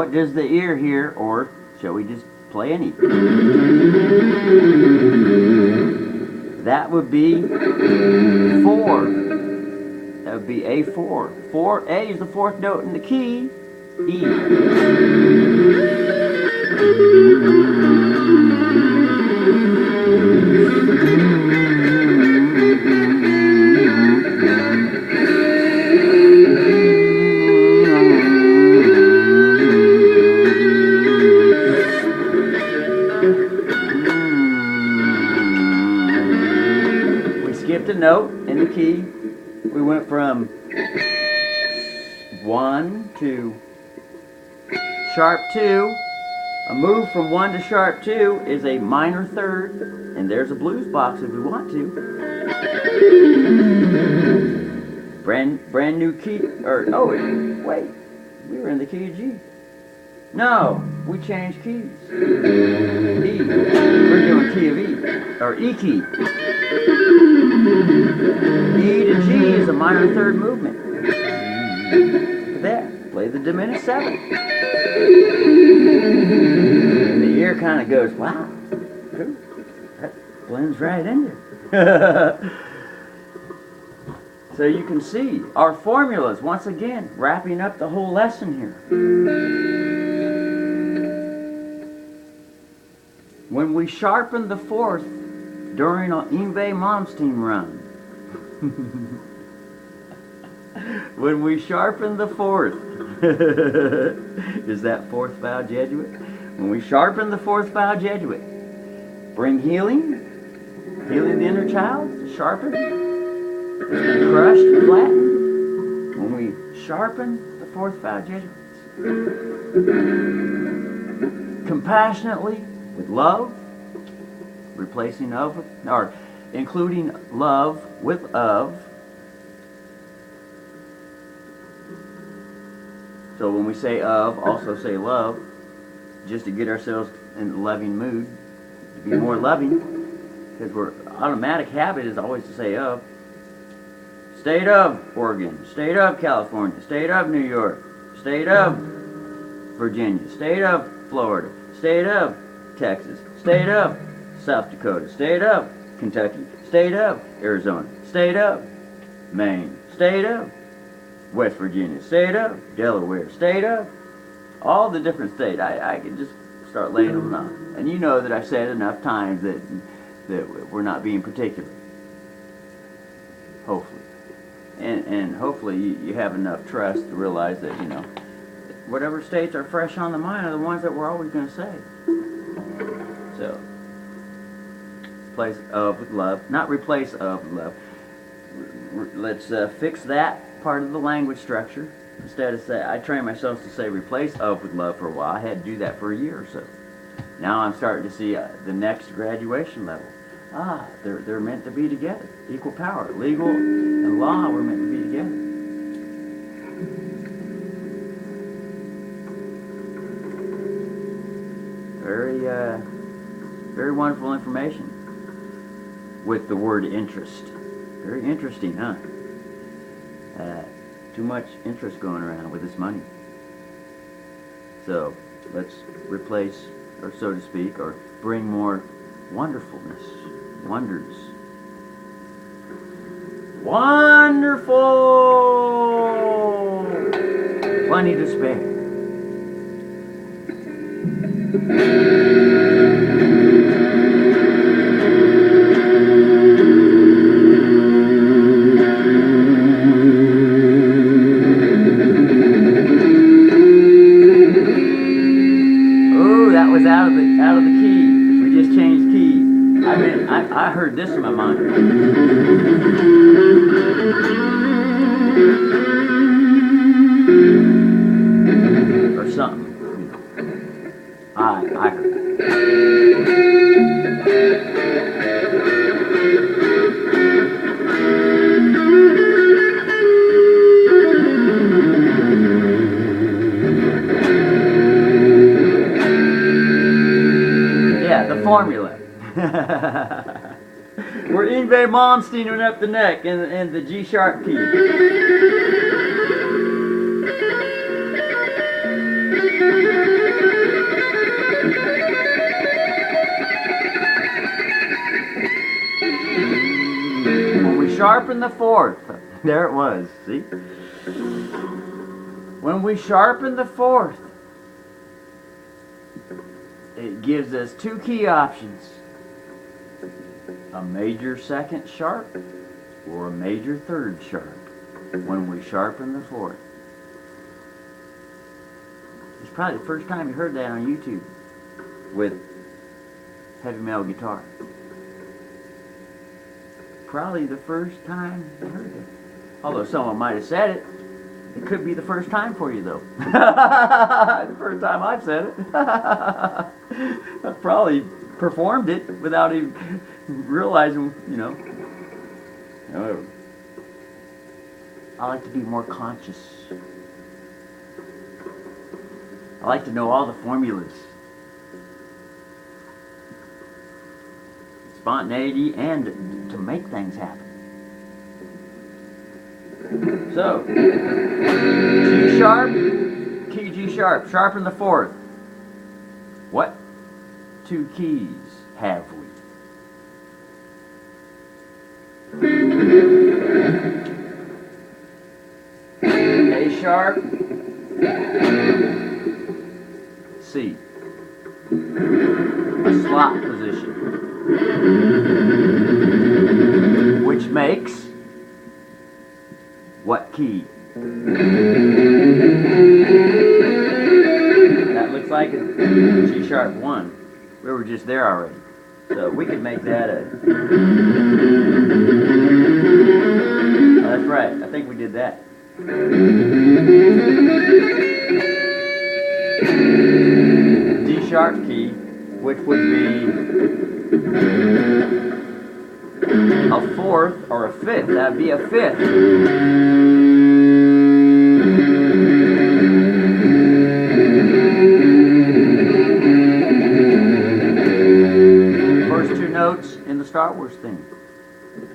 what does the ear hear, or shall we just play any? That would be 4. That would be A4. 4A is the 4th note in the key, E. We skipped a note in the key. We went from 1 to sharp 2. A move from 1 to sharp 2 is a minor third, and there's a blues box if we want to. Brand new key, or oh wait, we were in the key of G. No, we changed keys. E. We're doing key of E, or E key. E to G is a minor third movement. Look at that. Play the diminished 7. And the ear kind of goes, wow, that blends right in there. So you can see our formulas, once again, wrapping up the whole lesson here. When we sharpen the 4th during an IMG Malmsteen run, when we sharpen the 4th, is that 4th bow Jesuit? When we sharpen the 4th bow Jesuit, bring healing the inner child, sharpen, it's been crushed and flattened. When we sharpen the 4th bow Jesuit, compassionately, with love, replacing of, or including love with of. So when we say of, also say love, just to get ourselves in the loving mood, to be more loving, because our automatic habit is always to say of. State of Oregon, state of California, state of New York, state of Virginia, state of Florida, state of Texas, state of South Dakota, state of Kentucky, state of Arizona, state of Maine, state of West Virginia, state of Delaware, state of all the different states. I can just start laying them out. And you know that I've said enough times that we're not being particular. Hopefully. And hopefully you have enough trust to realize that, you know, whatever states are fresh on the mind are the ones that we're always going to say. So, replace of with love. Not replace of with love. Let's fix that part of the language structure. Instead of say, I trained myself to say replace of with love for a while. I had to do that for a year or so. Now I'm starting to see the next graduation level. They're meant to be together. Equal power. Legal and law were meant to be together. Very wonderful information with the word interest. Very interesting, huh? Too much interest going around with this money. So let's replace, or so to speak, or bring more wonderfulness, wonders. Wonderful! Plenty to spare. Out of the key. We just changed key. I heard this in my mind. Or something. I heard it. The formula. We're Yngwie Malmsteening up the neck in the G sharp key. sharpen the fourth. There it was, see? When we sharpen the fourth, it gives us two key options. A major second sharp or a major third sharp when we sharpen the fourth. It's probably the first time you heard that on YouTube with heavy metal guitar. Probably the first time you heard it. Although someone might have said it, it could be the first time for you though. The first time I've said it. I've probably performed it without even realizing, you know. However, I like to be more conscious. I like to know all the formulas. Spontaneity and to make things happen. So, G sharp, key G sharp, sharpen the fourth. What two keys have we? A sharp, C. A slot position, which makes what key? That looks like a G sharp 1. We were just there already. So we could make that a... Oh, that's right. I think we did that. D sharp key, which would be a fourth or a fifth. That would be a fifth. First two notes in the Star Wars theme.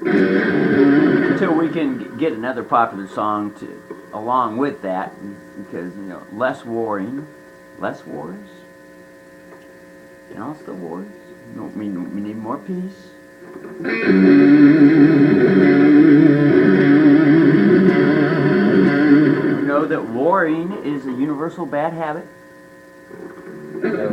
Until we can get another popular song to along with that, because you know, less warring, less wars. And also wars. We need more peace. We know that warring is a universal bad habit. So,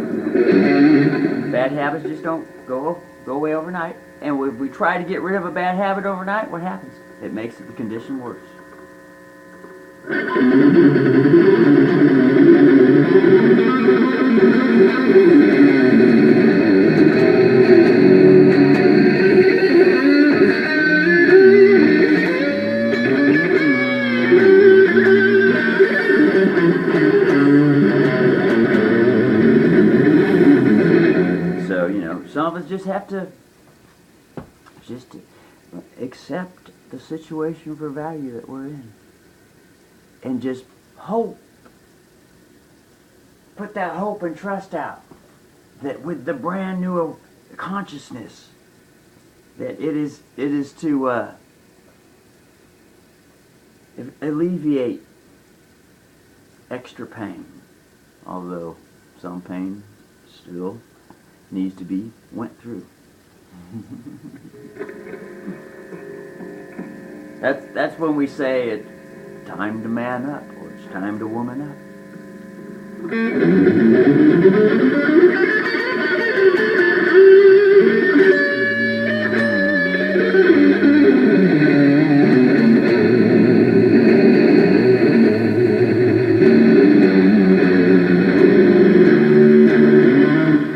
bad habits just don't go away overnight. And if we try to get rid of a bad habit overnight, what happens? It makes the condition worse. So, you know, some of us just have to accept the situation for value that we're in. And just hope. Put that hope and trust out. That with the brand new consciousness, that it is to alleviate extra pain. Although some pain still needs to be went through. That's when we say it's time to man up, or it's time to woman up.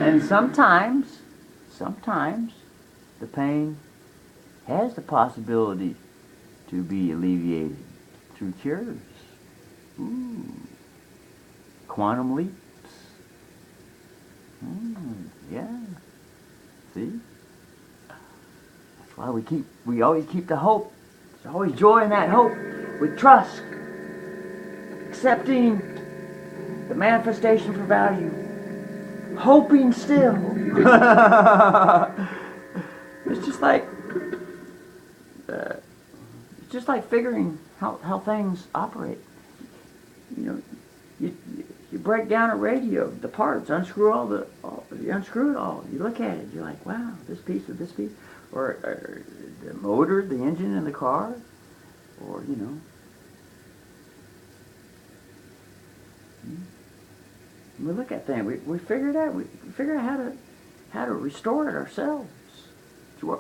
And sometimes the pain has the possibility to be alleviated through cures. Ooh. Quantum leaps. Yeah. See? That's why we always keep the hope. There's always joy in that hope. With trust. Accepting the manifestation for value. Hoping still. It's just like figuring how things operate. You know, you break down a radio, the parts, unscrew it all. You look at it, you're like, wow, this piece with this piece. or the motor, the engine in the car, or we look at things. We figure it out. We figure out how to restore it ourselves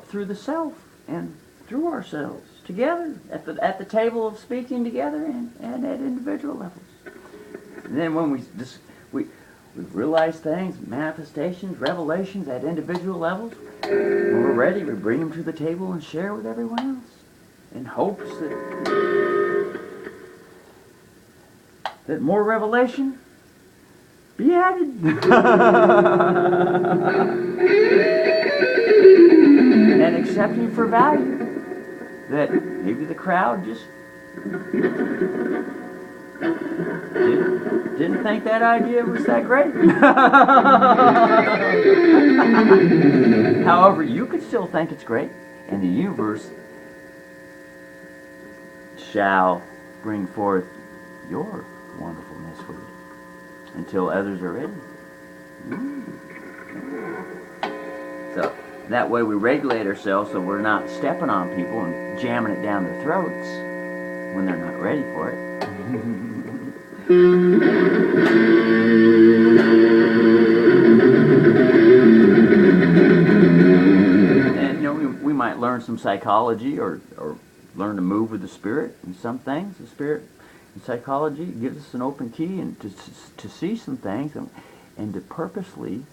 through the self and through ourselves together at the table of speaking together and at individual levels. And then when we realize things, manifestations, revelations at individual levels, when we're ready, we bring them to the table and share with everyone else in hopes that more revelation be added. And accepting for value that maybe the crowd just didn't think that idea was that great. However, you could still think it's great, and the universe shall bring forth your wonderfulness for it until others are ready. So that way we regulate ourselves so we're not stepping on people and jamming it down their throats when they're not ready for it. And we might learn some psychology or learn to move with the spirit in some things. The spirit and psychology gives us an open key and to see some things and to purposely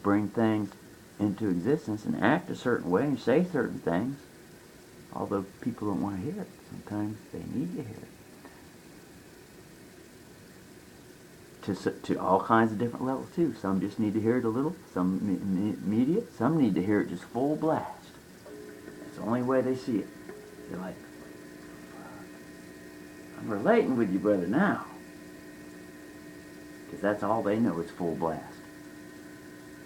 bring things into existence and act a certain way and say certain things, although people don't want to hear it. Sometimes they need to hear it. To all kinds of different levels too. Some just need to hear it a little, some immediate, some need to hear it just full blast. It's the only way they see it. They're like, I'm relating with you, brother, now. Because that's all they know is full blast.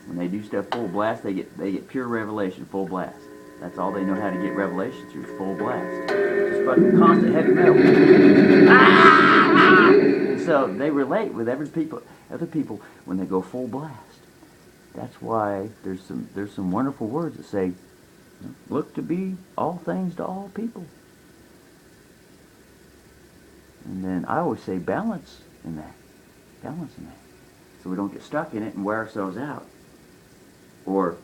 When they do stuff full blast, they get pure revelation, full blast. That's all they know how to get revelation through, full blast. Just fucking constant heavy metal. So they relate with other people when they go full blast. That's why there's some wonderful words that say, look to be all things to all people. And then I always say balance in that. So we don't get stuck in it and wear ourselves out. Or,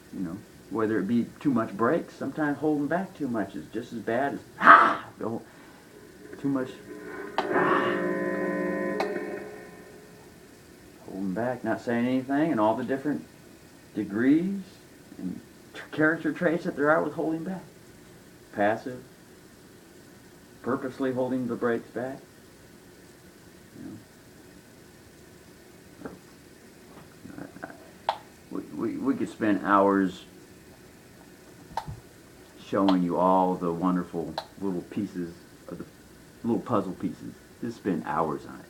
whether it be too much brakes, sometimes holding back too much is just as bad as too much holding back, not saying anything, and all the different degrees and character traits that there are with holding back. Passive, purposely holding the brakes back. We could spend hours showing you all the wonderful little pieces of the little puzzle pieces. Just spend hours on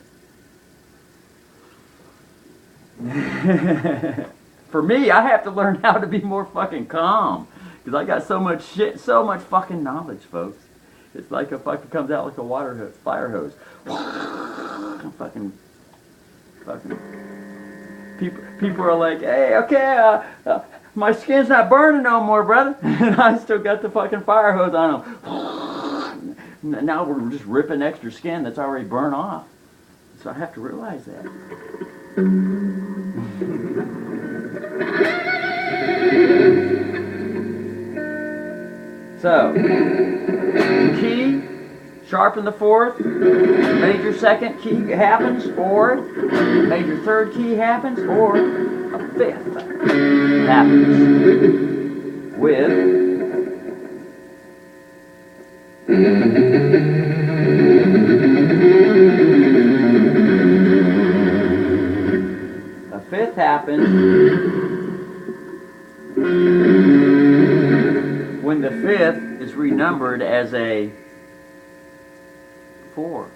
it. For me, I have to learn how to be more fucking calm because I got so much shit, so much fucking knowledge, folks. It's like a fucking comes out like a fire hose. fucking. People are like, hey, okay, my skin's not burning no more, brother. And I still got the fucking fire hose on them. Now we're just ripping extra skin that's already burned off. So I have to realize that. So, key, sharpen the fourth, major second key happens, or major third key happens, or a fifth happens with a fifth happens when the fifth is renumbered as a 4.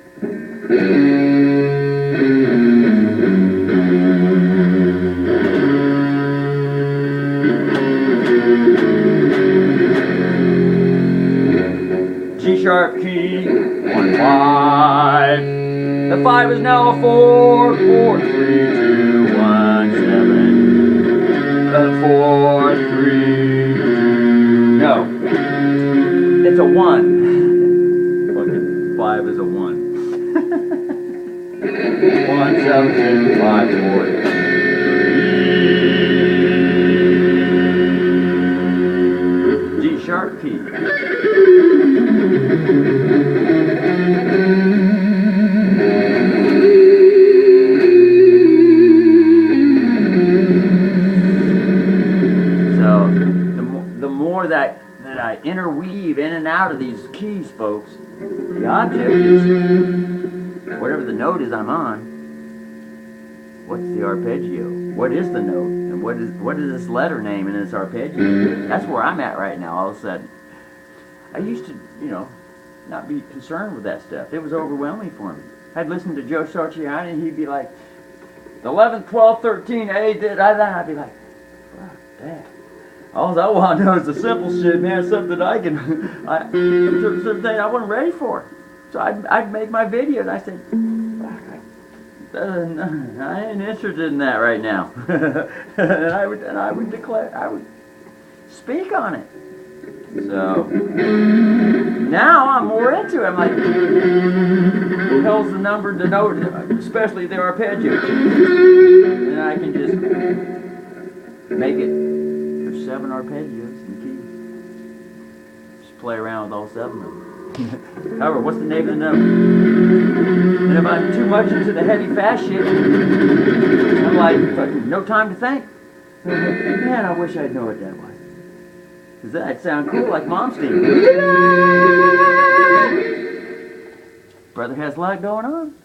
G sharp key, 1 5. The 5 is now a 4. 4 3 2 1 7. The 4 3 2. No. 1. Fucking 5 is a 1. 1, 17, 5, 4. G sharp key. So the more that I interweave in and out of these keys, folks, the object is whatever the note is I'm on. What's the arpeggio? What is the note? And what is this letter name in this arpeggio? That's where I'm at right now. All of a sudden, I used to, not be concerned with that stuff. It was overwhelming for me. I'd listen to Joe Sarchiani, and he'd be like, the 11th, 12th, 13, A, did I? I'd be like, fuck that. All I want to know is the simple shit, man. Something I can, something I wasn't ready for. So I'd make my video, and I said, fuck, I ain't interested in that right now. and I would declare, I would speak on it. So now I'm more into it. I'm like, who hell's the number to note, especially the arpeggio? And I can just make it. There's 7 arpeggios in the keys. Just play around with all 7 of them. However, what's the name of the number? And if I'm too much into the heavy fast shit, I'm like, no time to think. Man, I wish I'd know what that was. Because that'd sound cool like Mom's theme. Brother has a lot going on.